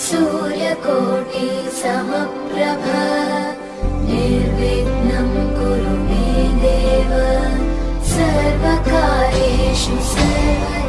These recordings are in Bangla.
सूर्यकोटि समप्रभ निर्विघ्नं कुरु मे देव सर्वकार्येषु सर्वदा।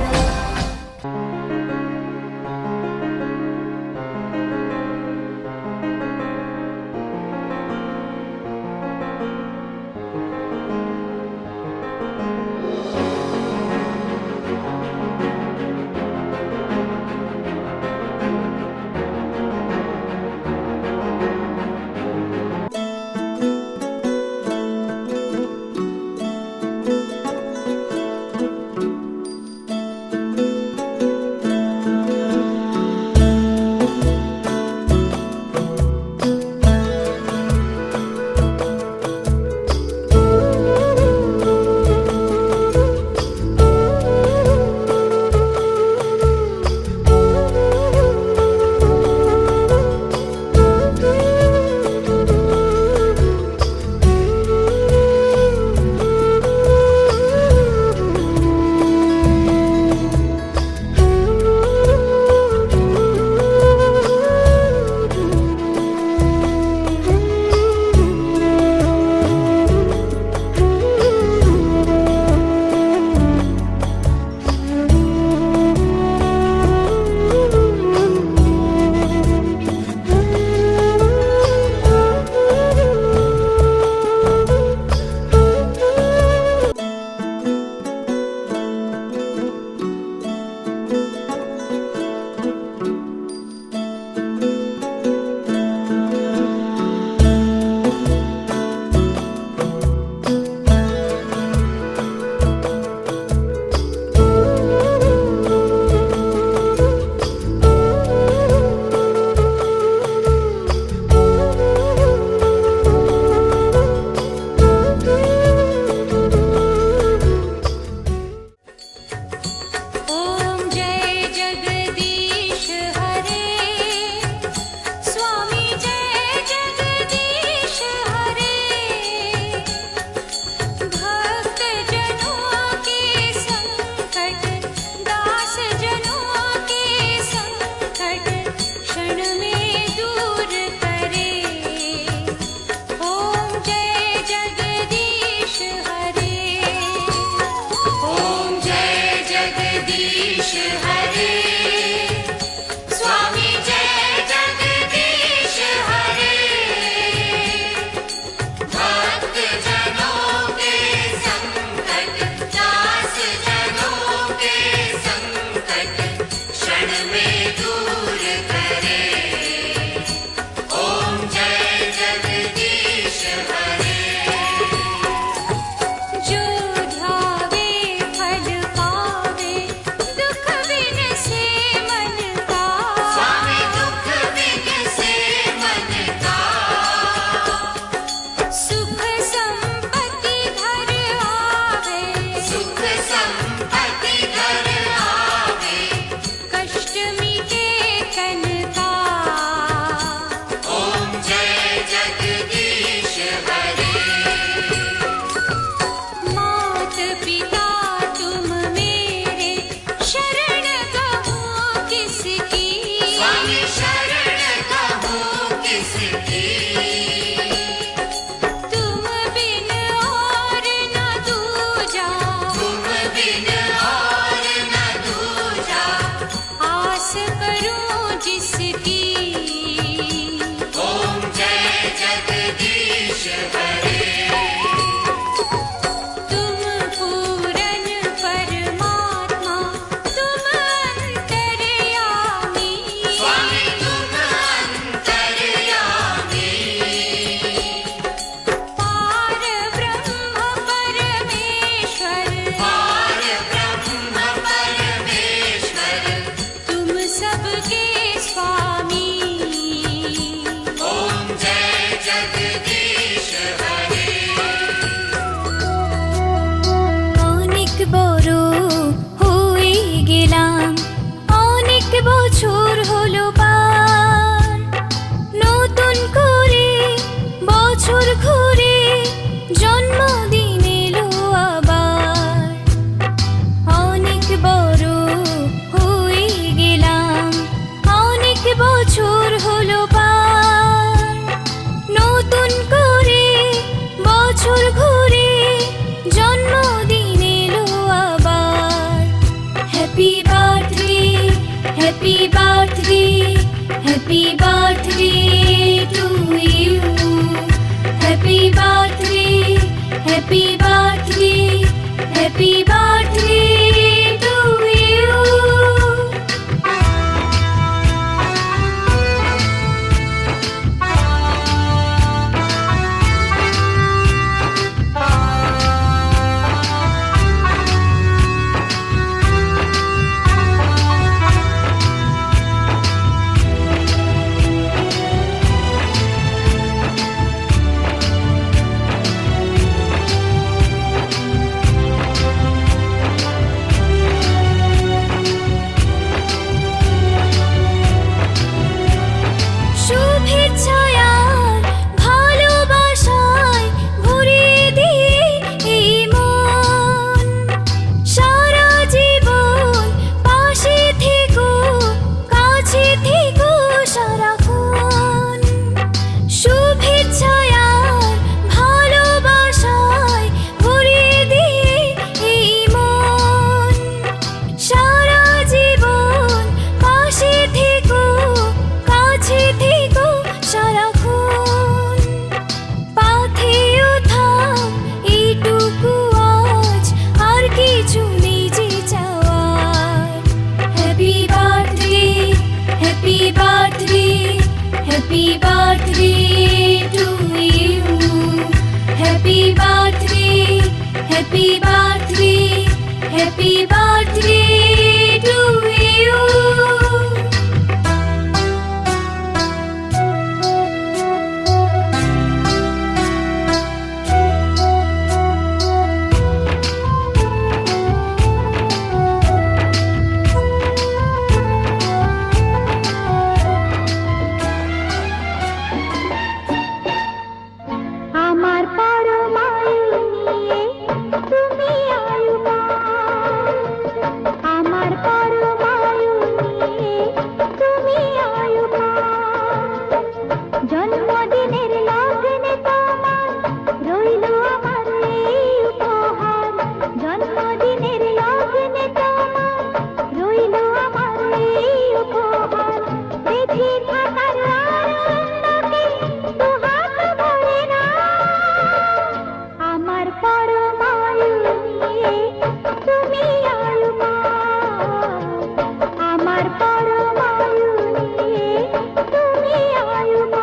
বছর birthday to you. Happy birthday, happy birthday, happy birthday to you. শুভেচ্ছায় আর ভালোবাসায় ভরিয়ে দিয়ে এই মন, সারা জীবন পাশে থেকো, কাছে থেকো সারাক্ষণ। শুভেচ্ছায় আর ভালোবাসায় ভরিয়ে দিয়ে এই মন, সারা জীবন পাশে থেকো, কাছে থেকো সারাক্ষণ। পাথেও থাক এইটুকু আজ, আর কিছু নেই যে চাওয়ার। Happy birthday, happy birthday, happy birthday to you. Happy birthday, happy birthday, happy birthday to you. আমার পরমায়ু নিয়ে তুমি আয়ুমান, আমার পরমায়ু নিয়ে তুমি আয়ুমান। জন্মদিনের লগ্নে তোমার রইল আমার এই উপহার, জন্মদিনের লগ্নে তোমার রইল আমার এই উপহার। বেঁচে থাকার আনন্দকে দুহাত ভরে না, আমার পরমায়ু নিয়ে তুমি আয়ুমান, আমার পরমায়ু নিয়ে তুমি আয়ুমান।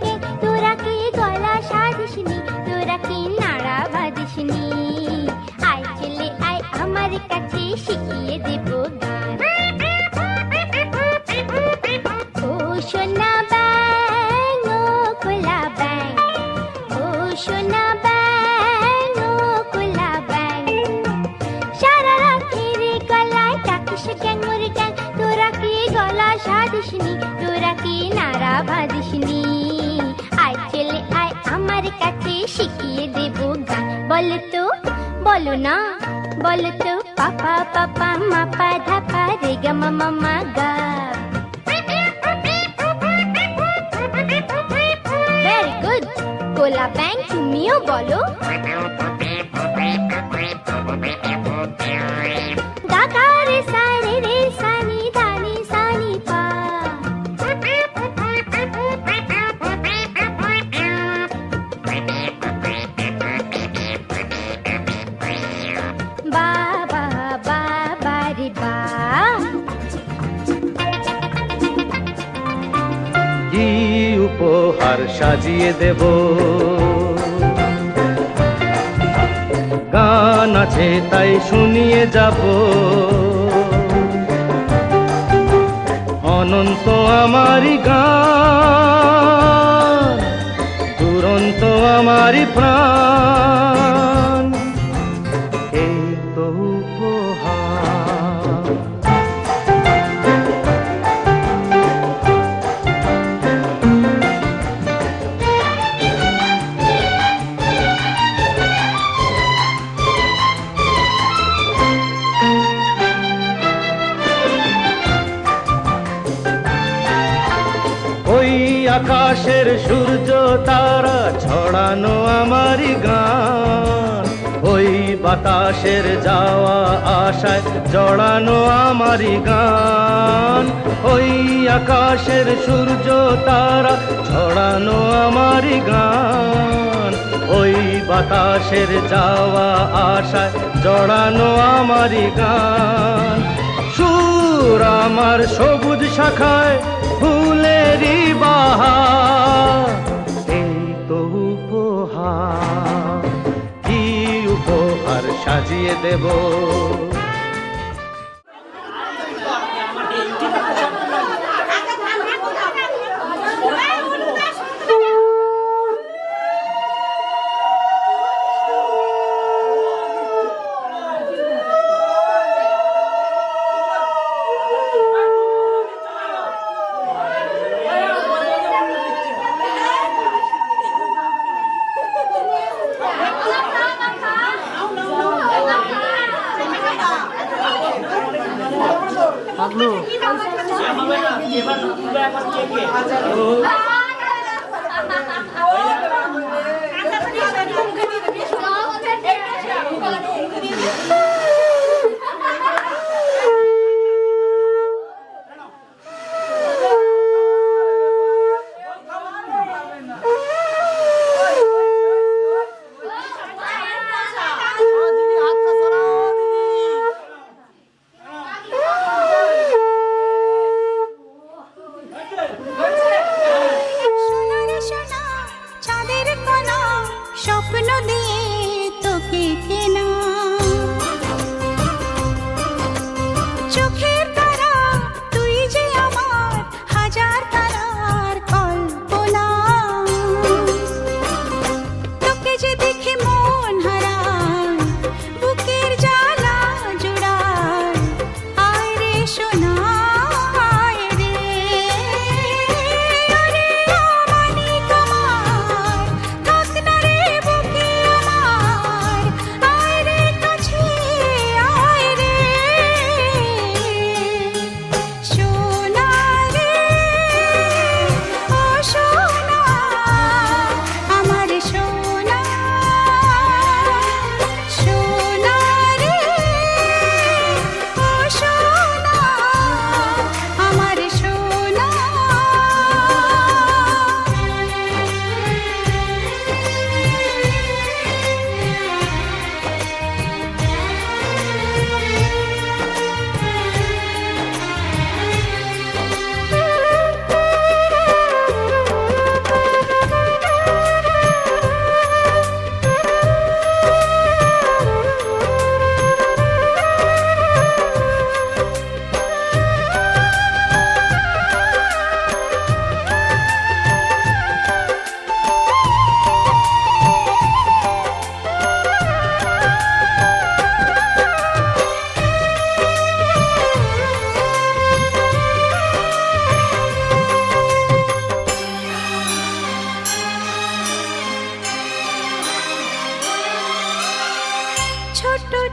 কেন তোরা কি গলা সাধিসনি তোরা কি নাড়া বাঁধিসনি আয় ছেলে আয় আমার কাছে শিখিয়ে দেব গান ও সোনা ব্যাং ও খোলা ব্যাং ও সোনা ব্যাং ও খোলা ব্যাং সারা রাতের গলায় ডাকিস গ্যাং ওরে গ্যাং তোরা কি গলা সাধিসনি তোরা কি নাড়া বাঁধিসনি আয় ছেলে আয় আমার কাছে শিখিয়ে দেব গান বলো তো বলো না বলো তো পাপা পাপা মাপা ধাপা রে গা মামা মা গা ভেরি গুড কোলা ব্যাং তুমিও বলো গাগা রে সারে রে সানি ধানি সানি পা বাবা বাবা রে বা কি উপহার সাজিয়ে দেব গান আছে তাই শুনিয়ে যাব অনন্ত আমারি গান দুরন্ত আমারি প্রাণ এই তো উপহার ওই আকাশের সূর্য তারা ছড়ানো আমারি গান ওই বাতাসের যাওয়া আশায় জড়ানো আমারি গান ওই আকাশের সূর্য তারা ছড়ানো আমারি গান ওই বাতাসের যাওয়া আশায় জড়ানো আমারি গান সুর আমার সবুজ শাখায় ফুলেরই বাহার এই তো উপহার কি উপহার সাজিয়ে দেব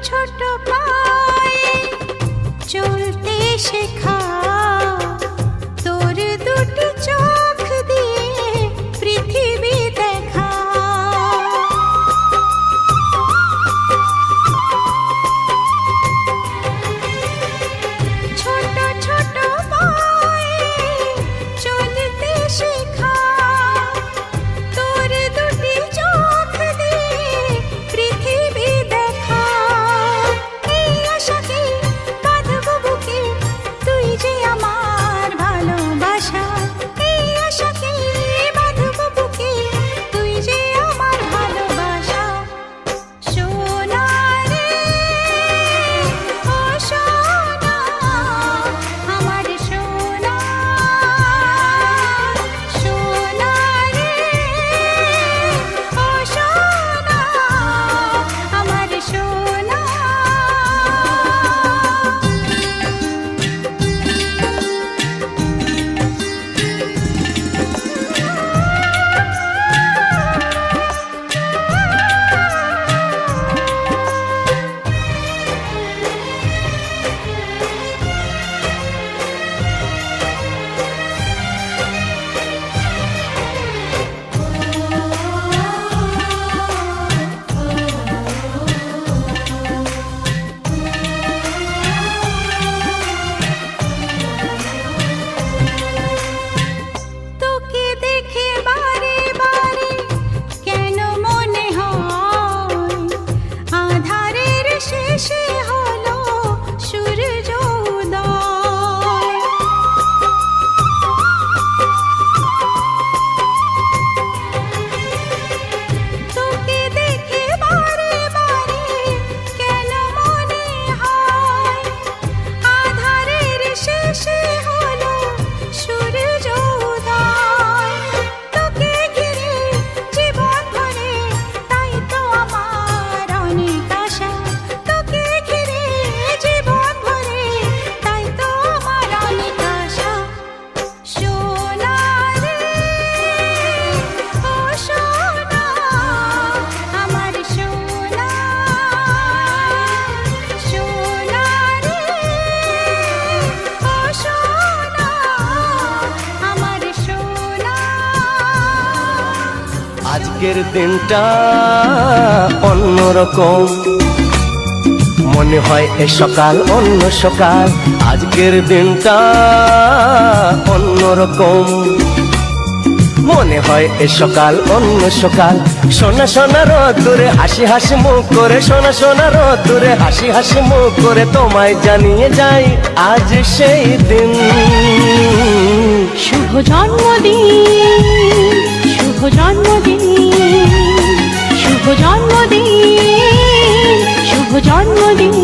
ছোট পায়ে চলতে শেখা, তোর দুটি চোখ দিয়ে পৃথিবী দেখা। ছোট ছোট পায়ে চলতে শেখা, তোর দুটি চোখ দিয়ে পৃথিবী দেখা। এই আশাকে বাঁধবো বুকে, তুই যে আমার ভালোবাসা। এই আশাকে বাঁধবো বুকে, তুই যে আমার ভালোবাসা। সোনা রে ও সোনা, আমার সোনা। সোনা রে ও সোনা, আমার সোনা। তোকে দেখে বারে বারে কেন মনে হয় আধারের শেষে হলো সূর্য উদয়। তোকে দেখে বারে বারে কেন মনে হয় আধারের শেষে হলো সূর্য উদয়। তোকে ঘিরে জীবন ভরে, তাই তো আমার অনেক আশা। তোকে ঘিরে জীবন ভরে, তাই তো আমার অনেক আশা। সোনা রে ও সোনা, আমার সোনা। সোনা রে ও সোনা, আমার সোনা। আজকের দিনটা অন্যরকম, মনে হয় এ সকাল অন্য সকাল। আজকের দিনটা অন্যরকম, মনে হয় এ সকাল অন্য সকাল। সোনা সোনা রোদ্দুরে হাসি হাসি মুখ করে, সোনা সোনা রোদ্দুরে হাসি হাসি মুখ করে তোমায় জানিয়ে যাই আজ সেই দিন। শুভ জন্মদিন, শুভ জন্মদিন, শুভ জন্মদিন, শুভ জন্মদিন।